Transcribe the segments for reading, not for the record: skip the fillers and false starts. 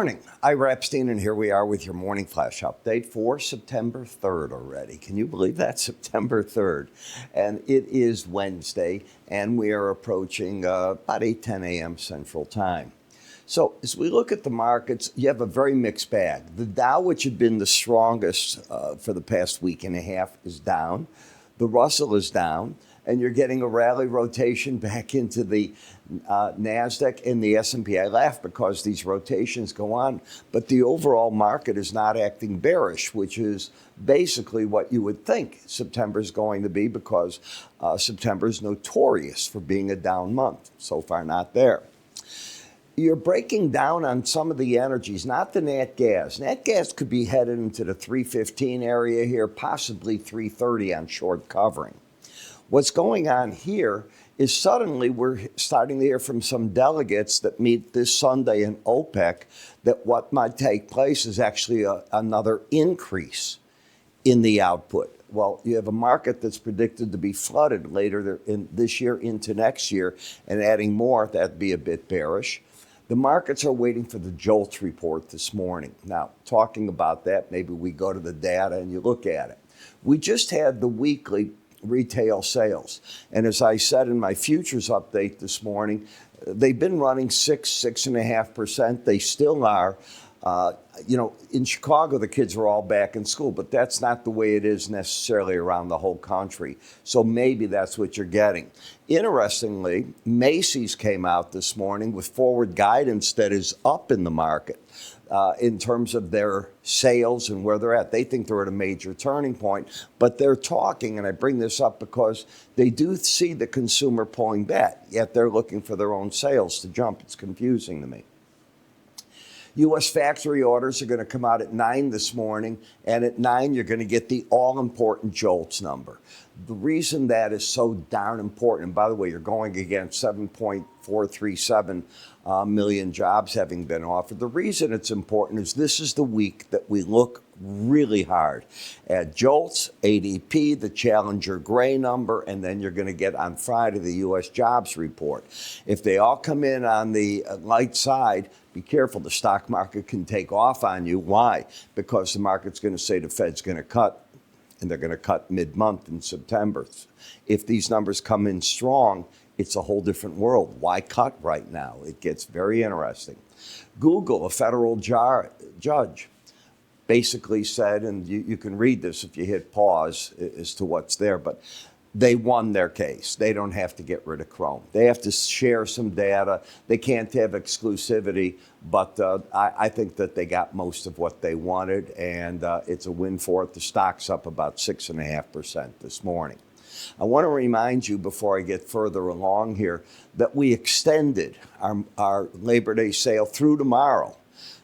morning. Ira Epstein, and here we are with your morning flash update for September 3rd already. Can you believe that? September 3rd. And it is Wednesday, and we are approaching about 8:10 a.m. Central Time. So as we look at the markets, you have a very mixed bag. The Dow, which had been the strongest for the past week and a half, is down. The Russell is down. And you're getting a rally rotation back into the NASDAQ and the S&P. I laugh because these rotations go on, but the overall market is not acting bearish, which is basically what you would think September is going to be, because September is notorious for being a down month. So far, not there. You're breaking down on some of the energies, not the nat gas. Nat gas could be headed into the 315 area here, possibly 330 on short covering. What's going on here is suddenly we're starting to hear from some delegates that meet this Sunday in OPEC that what might take place is actually another increase in the output. Well, you have a market that's predicted to be flooded later in this year into next year, and adding more, that'd be a bit bearish. The markets are waiting for the JOLTS report this morning. Now, talking about that, maybe we go to the data and you look at it. We just had the weekly retail sales. And as I said in my futures update this morning, they've been running 6.5%. They still are. In Chicago, the kids are all back in school, but that's not the way it is necessarily around the whole country. So maybe that's what you're getting. Interestingly, Macy's came out this morning with forward guidance that is up in the market. In terms of their sales and where they're at. They think they're at a major turning point, but they're talking, and I bring this up because they do see the consumer pulling back, yet they're looking for their own sales to jump. It's confusing to me. U.S. factory orders are going to come out at 9 this morning, and at 9 you're going to get the all-important JOLTS number. The reason that is so darn important, and by the way, you're going against 7.437 million jobs having been offered. The reason it's important is this is the week that we look really hard at JOLTS, ADP, the Challenger Gray number, and then you're going to get on Friday the U.S. jobs report. If they all come in on the light side, be careful, the stock market can take off on you. Why? Because the market's going to say the Fed's going to cut, and they're going to cut mid-month in September. If these numbers come in strong, it's a whole different world. Why cut right now? It gets very interesting. Google, a federal judge, basically said, and you can read this if you hit pause as to what's there, but they won their case. They don't have to get rid of Chrome. They have to share some data. They can't have exclusivity, but I think that they got most of what they wanted, and it's a win for it. The stock's up about 6.5% this morning. I want to remind you before I get further along here that we extended our Labor Day sale through tomorrow.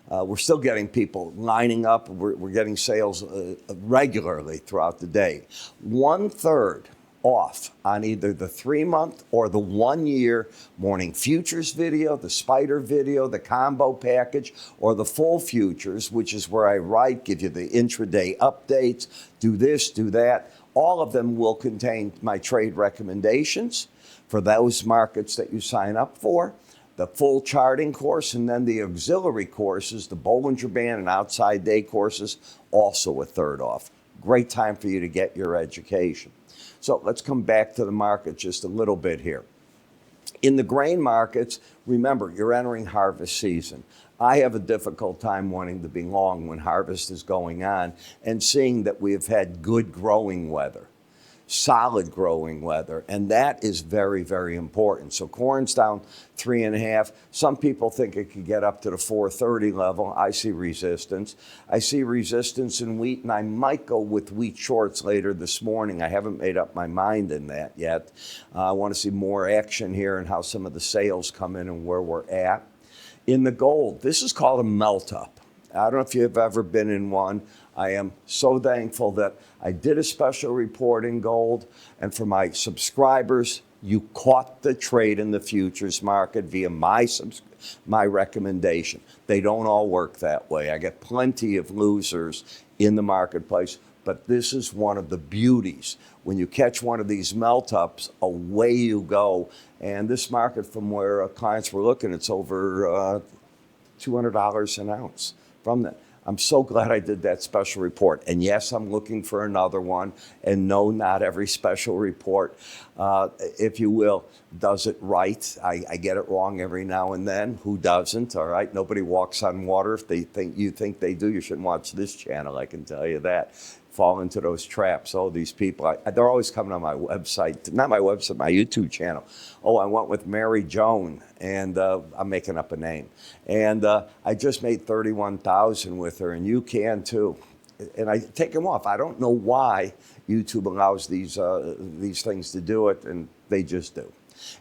We're still getting people lining up. We're getting sales regularly throughout the day. 1/3 off on either the 3-month or the 1-year morning futures video, the spider video, the combo package, or the full futures, which is where I write, give you the intraday updates, do this, do that. All of them will contain my trade recommendations for those markets that you sign up for, the full charting course, and then the auxiliary courses, the Bollinger Band and outside day courses, also 1/3 off. Great time for you to get your education. So let's come back to the market just a little bit here. In the grain markets, remember, you're entering harvest season. I have a difficult time wanting to be long when harvest is going on and seeing that we have had good growing weather, solid growing weather, and that is very, very important. So corn's down 3.5. Some people think it could get up to the 430 level. I see resistance. I see resistance in wheat, and I might go with wheat shorts later this morning. I haven't made up my mind in that yet. I want to see more action here and how some of the sales come in and where we're at. In the gold, this is called a melt-up. I don't know if you've ever been in one. I am so thankful that I did a special report in gold, and for my subscribers, you caught the trade in the futures market via my recommendation. They don't all work that way. I get plenty of losers in the marketplace, but this is one of the beauties. When you catch one of these melt-ups, away you go. And this market, from where clients were looking, it's over $200 an ounce from that. I'm so glad I did that special report. And yes, I'm looking for another one. And no, not every special report, if you will, does it right. I get it wrong every now and then. Who doesn't? All right. Nobody walks on water. If you think they do, you shouldn't watch this channel. I can tell you that. Fall into those traps. Oh, these people, they're always coming on my website, not my website, my YouTube channel. Oh, I went with Mary Joan, and I'm making up a name. And I just made $31,000 with her, and you can too. And I take them off. I don't know why YouTube allows these things to do it, and they just do.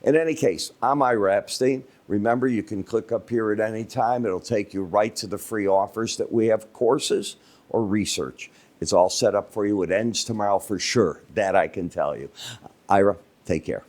In any case, I'm Ira Epstein. Remember, you can click up here at any time. It'll take you right to the free offers that we have, courses or research. It's all set up for you. It ends tomorrow for sure. That I can tell you. Ira, take care.